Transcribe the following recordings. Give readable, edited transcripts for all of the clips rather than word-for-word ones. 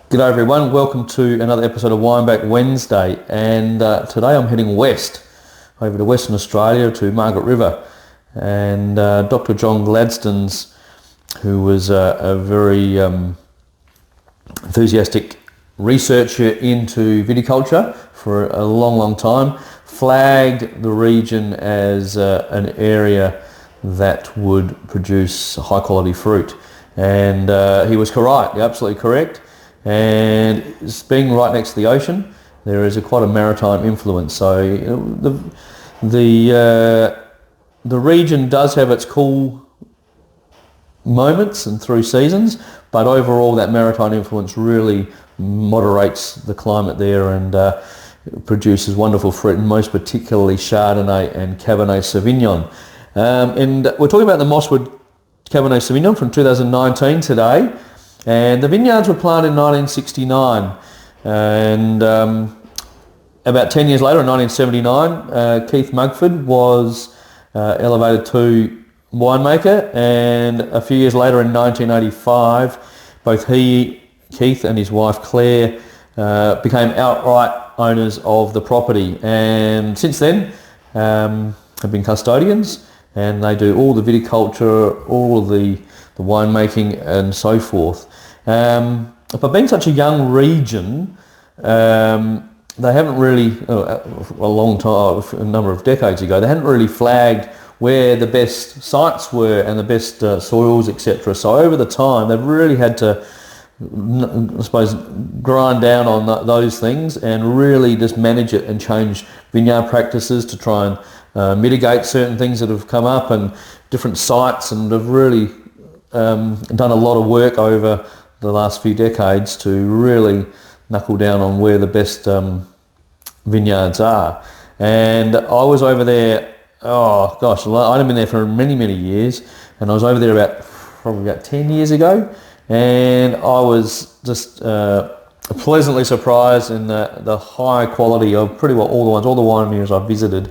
G'day everyone, welcome to another episode of Wineback Wednesday, and today I'm heading west, over to Western Australia to Margaret River, and Dr. John Gladstone's, who was a very enthusiastic researcher into viticulture for a long time, flagged the region as an area that would produce high quality fruit, and he was correct, absolutely correct. And it's being right next to the ocean, there is quite a maritime influence. So the region does have its cool moments and through seasons, but overall that maritime influence really moderates the climate there and produces wonderful fruit, and most particularly Chardonnay and Cabernet Sauvignon. And we're talking about the Mugford Cabernet Sauvignon from 2019 today. And the vineyards were planted in 1969, and about 10 years later, in 1979, Keith Mugford was elevated to winemaker, and a few years later, in 1985, both Keith and his wife Clare became outright owners of the property, and since then have been custodians, and they do all the viticulture, all of the winemaking and so forth. But being such a young region, they haven't really, a long time, a number of decades ago, they hadn't really flagged where the best sites were and the best soils, etc. So over the time, they've really had to, I suppose, grind down on those things and really just manage it and change vineyard practices to try and mitigate certain things that have come up and different sites, and have really done a lot of work over the last few decades to really knuckle down on where the best vineyards are. And I was over there, I hadn't been there for many years, and I was over there probably about 10 years ago, and I was just pleasantly surprised in the high quality of pretty well all the wineries I've visited,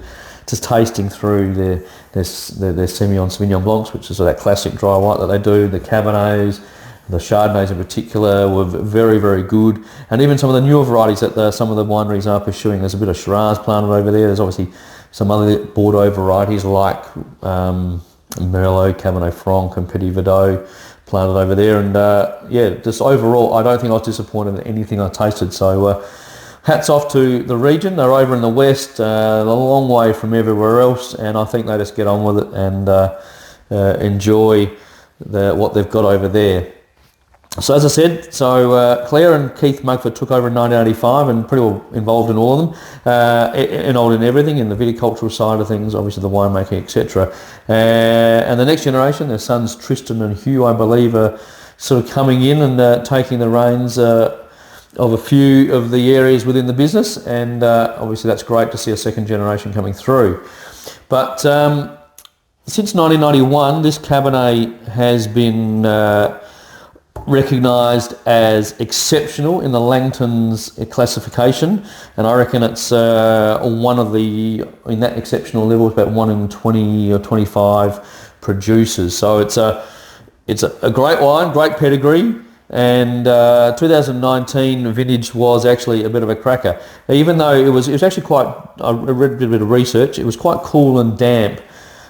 just tasting through their Semillon Sauvignon Blancs, which is that classic dry white that they do. The Cabernets, the Chardonnays in particular, were very good. And even some of the newer varieties that some of the wineries are pursuing. There's a bit of Shiraz planted over there. There's obviously some other Bordeaux varieties like Merlot, Cabernet Franc and Petit Verdot planted over there. And just overall, I don't think I was disappointed in anything I tasted. So hats off to the region. They're over in the west, a long way from everywhere else, and I think they just get on with it and enjoy what they've got over there. So as I said, Clare and Keith Mugford took over in 1985 and pretty well involved in all of them, involved in everything, in the viticultural side of things, obviously the winemaking, etc. And the next generation, their sons Tristan and Hugh, I believe, are sort of coming in and taking the reins of a few of the areas within the business, and obviously that's great to see a second generation coming through. But since 1991, this Cabernet has been recognised as exceptional in the Langton's classification, and I reckon it's one of the, in that exceptional level, it's about 1 in 20 or 25 producers. So it's a great wine, great pedigree. And 2019 vintage was actually a bit of a cracker, even though it was actually quite, I read a bit of research, it was quite cool and damp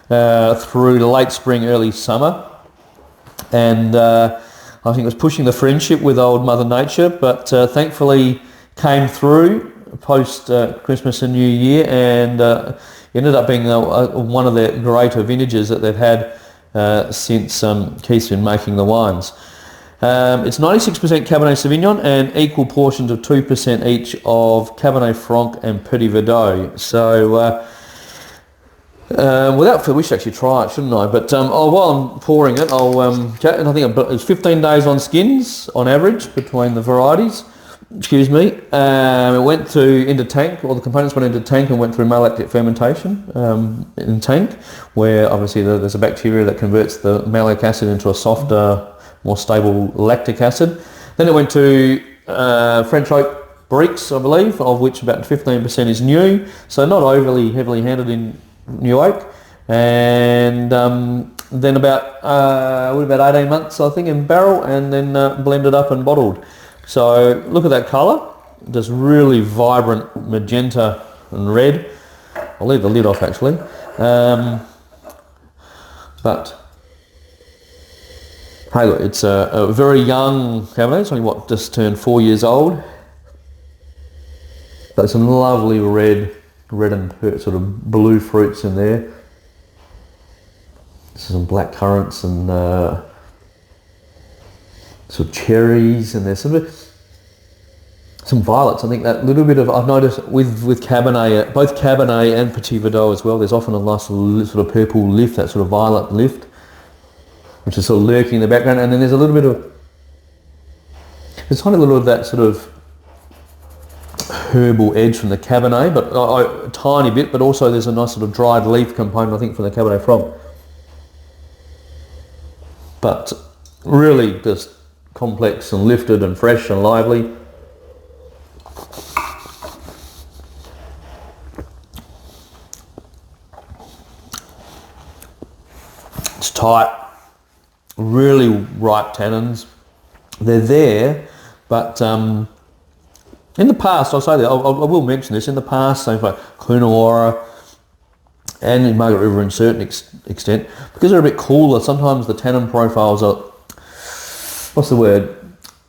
through the late spring, early summer, and I think it was pushing the friendship with old Mother Nature, but thankfully came through post Christmas and New Year, and ended up being one of the greater vintages that they've had since Keith's been making the wines. It's 96% Cabernet Sauvignon and equal portions of 2% each of Cabernet Franc and Petit Verdot. So we should actually try it, shouldn't I? But while I'm pouring it, I'll chat, and I think it's 15 days on skins on average between the varieties. Excuse me. It went into tank, all the components went into tank and went through malolactic fermentation in tank, where obviously there's a bacteria that converts the malic acid into a softer, more stable lactic acid. Then it went to French oak barriques, I believe, of which about 15% is new, so not overly heavily handled in new oak. And then about 18 months, I think, in barrel, and then blended up and bottled. So look at that colour, just really vibrant magenta and red. I'll leave the lid off actually. But hey, look, it's a very young Cabernet. It's only what, just turned 4 years old. But some lovely red and sort of blue fruits in there. Some black currants and sort of cherries, and there's some violets. I think that little bit of, I've noticed with Cabernet, both Cabernet and Petit Verdot as well, there's often a nice sort of purple lift, that sort of violet lift, which is sort of lurking in the background. And then there's a little bit of, there's kind of a little of that sort of herbal edge from the Cabernet, but a tiny bit, but also there's a nice sort of dried leaf component, I think, from the Cabernet Franc. But really just complex and lifted and fresh and lively. It's tight, really ripe tannins. They're there, but in the past, I'll say that, I will mention this, in the past, same like Coonawarra and in Margaret River in a certain extent, because they're a bit cooler, sometimes the tannin profiles are, what's the word?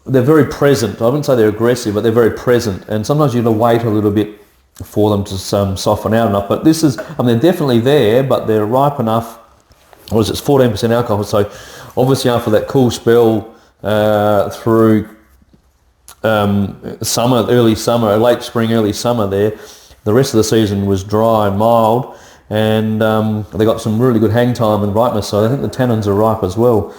They're very present. I wouldn't say they're aggressive, but they're very present. And sometimes you have to wait a little bit for them to soften out enough. But this is, I mean, they're definitely there, but they're ripe enough. What is it? It's 14% alcohol. So obviously after that cool spell through summer, early summer, late spring, early summer there, the rest of the season was dry and mild, and they got some really good hang time and ripeness. So I think the tannins are ripe as well.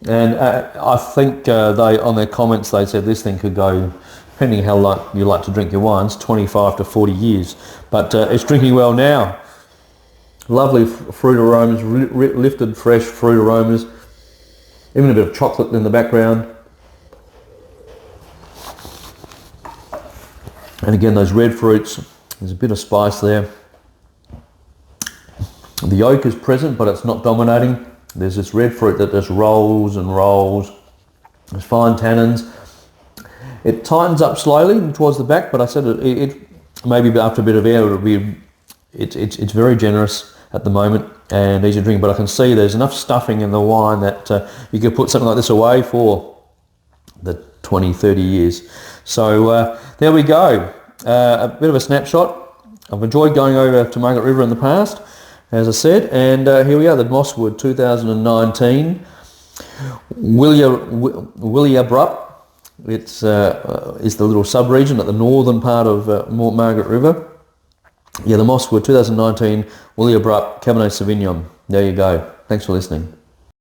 And I think they, on their comments, they said this thing could go, depending how you like to drink your wines, 25 to 40 years. But it's drinking well now. Lovely fruit aromas, lifted fresh fruit aromas, even a bit of chocolate in the background. And again, those red fruits, there's a bit of spice there. The yolk is present, but it's not dominating. There's this red fruit that just rolls and rolls. There's fine tannins. It tightens up slowly towards the back, but I said it maybe after a bit of air, it's very generous at the moment and easy to drink. But I can see there's enough stuffing in the wine that you could put something like this away for the 20, 30 years. So there we go. A bit of a snapshot. I've enjoyed going over to Margaret River in the past, as I said, and here we are, the Mosswood 2019 Wilyabrup. It's is the little sub-region at the northern part of Margaret River. Yeah, the Mosswood 2019 Wilyabrup Cabernet Sauvignon. There you go. Thanks for listening.